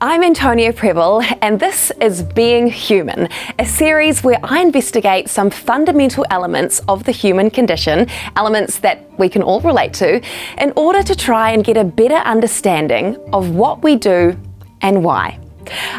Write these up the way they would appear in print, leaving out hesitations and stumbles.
I'm Antonia Prebble, and this is Being Human, a series where I investigate some fundamental elements of the human condition, elements that we can all relate to, in order to try and get a better understanding of what we do and why.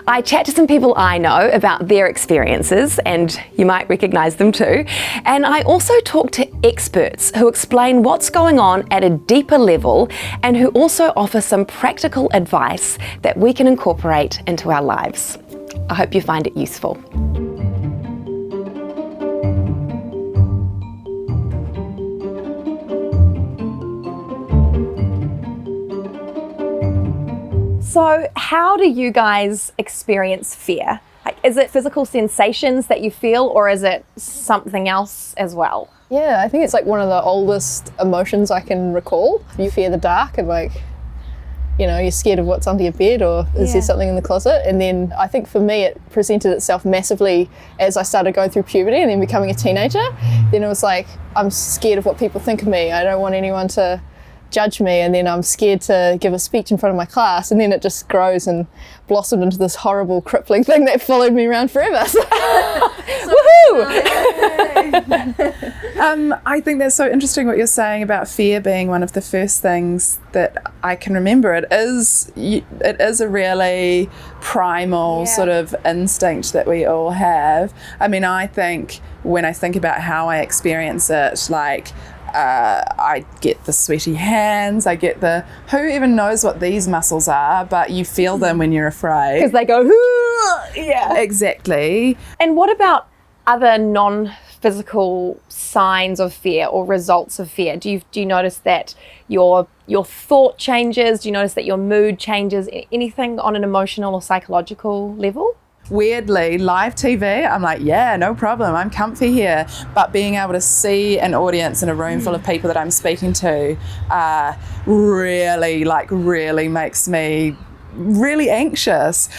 I chat to some people I know about their experiences, and you might recognise them too, and I also talk to experts who explain what's going on at a deeper level and who also offer some practical advice that we can incorporate into our lives. I hope you find it useful. So how do you guys experience fear? Like, is it physical sensations that you feel, or is it something else as well? Yeah, I think it's like one of the oldest emotions I can recall. You fear the dark and you're scared of what's under your bed, or is there something in the closet? And then I think for me it presented itself massively as I started going through puberty and then becoming a teenager. Then it was like, I'm scared of what people think of me. I don't want anyone to judge me, and then I'm scared to give a speech in front of my class, and then it just grows and blossomed into this horrible crippling thing that followed me around forever. Woohoo! I think that's so interesting what you're saying about fear being one of the first things that I can remember. It is a really primal sort of instinct that we all have. I mean, I think when I think about how I experience it, I get the sweaty hands, I get who even knows what these muscles are, but you feel them when you're afraid. Because they go, yeah. Exactly. And what about other non-physical signs of fear or results of fear? Do you notice that your thought changes? Do you notice that your mood changes? Anything on an emotional or psychological level? Weirdly, live TV, I'm like, yeah, no problem, I'm comfy here. But being able to see an audience in a room full of people that I'm speaking to really makes me really anxious.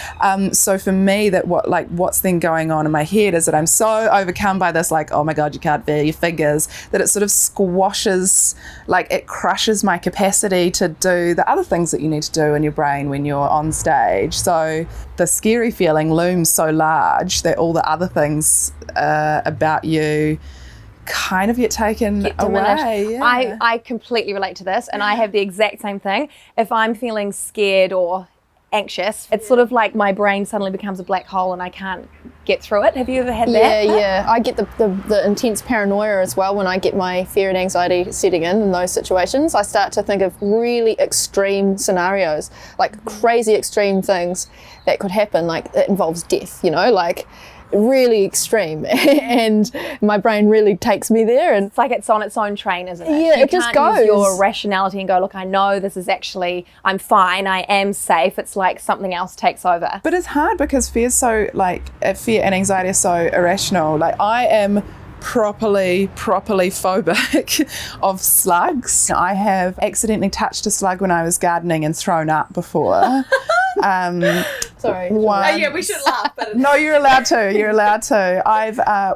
So for me, what's then going on in my head is that I'm so overcome by this, oh my God, you can't feel your fingers, that it sort of squashes, it crushes my capacity to do the other things that you need to do in your brain when you're on stage. So the scary feeling looms so large that all the other things about you kind of get taken away. Yeah. I completely relate to this, and I have the exact same thing. If I'm feeling scared or anxious, it's sort of like my brain suddenly becomes a black hole and I can't get through it. Have you ever had that? Yeah. I get the intense paranoia as well when I get my fear and anxiety setting in those situations. I start to think of really extreme scenarios, crazy extreme things that could happen, it involves death, really extreme, and my brain really takes me there, and it's like it's on its own train, isn't it? Yeah, it just goes. Use your rationality and go, look, I know this is actually, I'm fine, I am safe. It's like something else takes over. But it's hard because fear and anxiety are so irrational. I am properly phobic of slugs. I have accidentally touched a slug when I was gardening and thrown up before. Sorry. We should laugh. But no, you're allowed to. I've I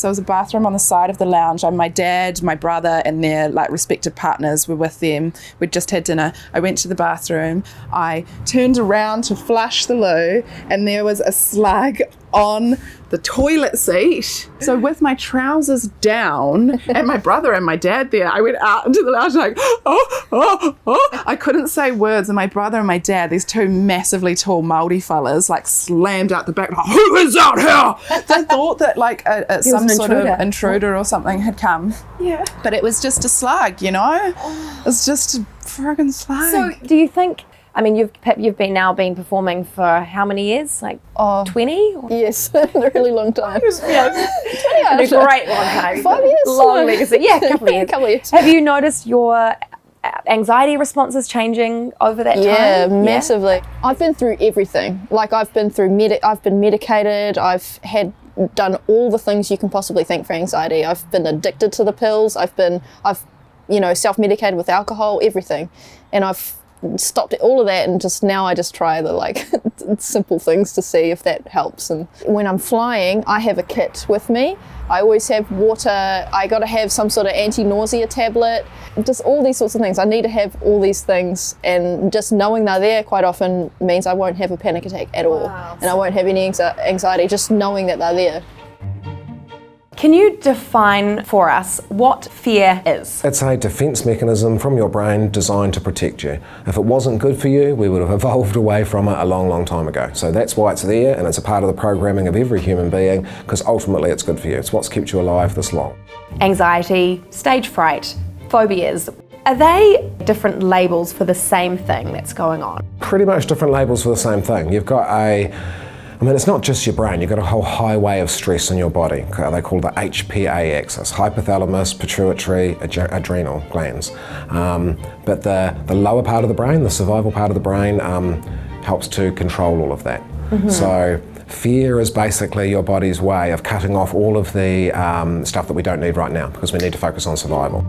was a bathroom on the side of the lounge. My dad, my brother, and their respective partners were with them. We'd just had dinner. I went to the bathroom. I turned around to flush the loo, and there was a slug on the toilet seat. So with my trousers down and my brother and my dad there, I went out into the lounge oh. I couldn't say words, and my brother and my dad, these two massively tall Māori fellas, slammed out the back, who is out here? They thought that some sort of intruder or something had come. Yeah. But it was just a slug, It was just a friggin' slug. So do you think, you've been performing for how many years? 20? Yes, a really long time. 20 a great long time. 5 years? Long legacy. Yeah, a couple of years. Have you noticed your anxiety responses changing over that time? Yeah, massively. I've been through everything. I've been medicated. I've done all the things you can possibly think for anxiety. I've been addicted to the pills. I've self-medicated with alcohol, everything. And I've stopped all of that, and now I just try the simple things to see if that helps. And when I'm flying, I have a kit with me. I always have water. I got to have some sort of anti-nausea tablet, just all these sorts of things. I need to have all these things, and just knowing they're there quite often means I won't have a panic attack at all. And I won't have any anxiety just knowing that they're there. Can you define for us what fear is? It's a defence mechanism from your brain designed to protect you. If it wasn't good for you, we would have evolved away from it a long, long time ago. So that's why it's there, and it's a part of the programming of every human being, because ultimately it's good for you. It's what's kept you alive this long. Anxiety, stage fright, phobias. Are they different labels for the same thing that's going on? Pretty much different labels for the same thing. You've got it's not just your brain, you've got a whole highway of stress in your body. They call the HPA axis, hypothalamus, pituitary, adrenal glands. But the lower part of the brain, the survival part of the brain, helps to control all of that. So fear is basically your body's way of cutting off all of the stuff that we don't need right now, because we need to focus on survival.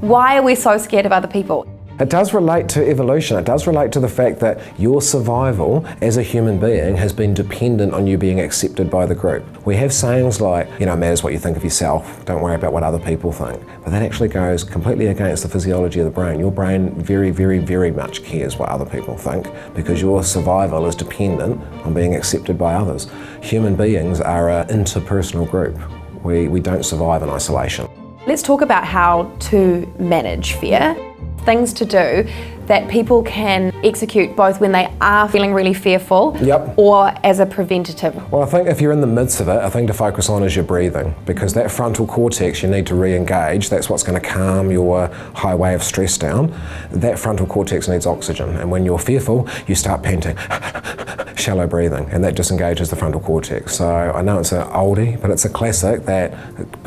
Why are we so scared of other people? It does relate to evolution. It does relate to the fact that your survival as a human being has been dependent on you being accepted by the group. We have sayings like, it matters what you think of yourself, don't worry about what other people think. But that actually goes completely against the physiology of the brain. Your brain very, very, very much cares what other people think, because your survival is dependent on being accepted by others. Human beings are an interpersonal group. We don't survive in isolation. Let's talk about how to manage fear. Things to do that people can execute both when they are feeling really fearful or as a preventative. Well, I think if you're in the midst of it, a thing to focus on is your breathing, because that frontal cortex you need to re-engage. That's what's going to calm your highway of stress down. That frontal cortex needs oxygen, and when you're fearful, you start panting, shallow breathing, and that disengages the frontal cortex. So I know it's an oldie, but it's a classic, that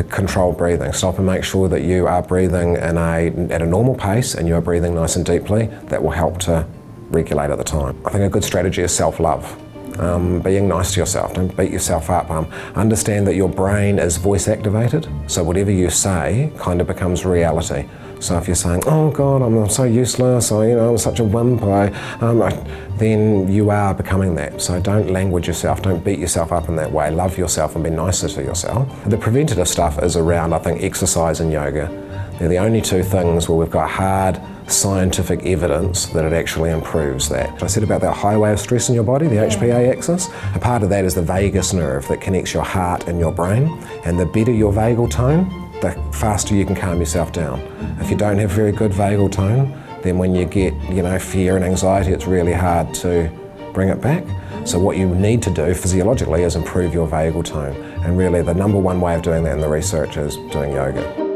controlled breathing. Stop and make sure that you are breathing at a normal pace, and you are breathing nice and deeply. That will help to regulate at the time. I think a good strategy is self-love. Being nice to yourself, don't beat yourself up. Understand that your brain is voice activated, so whatever you say kind of becomes reality. So if you're saying, oh God, I'm so useless, or I'm such a wimp, then you are becoming that. So don't language yourself, don't beat yourself up in that way. Love yourself and be nicer to yourself. The preventative stuff is around, I think, exercise and yoga. They're the only two things where we've got hard scientific evidence that it actually improves that. I said about that highway of stress in your body, the HPA axis, a part of that is the vagus nerve that connects your heart and your brain, and the better your vagal tone, the faster you can calm yourself down. If you don't have very good vagal tone, then when you get fear and anxiety, it's really hard to bring it back. So what you need to do physiologically is improve your vagal tone, and really the number one way of doing that in the research is doing yoga.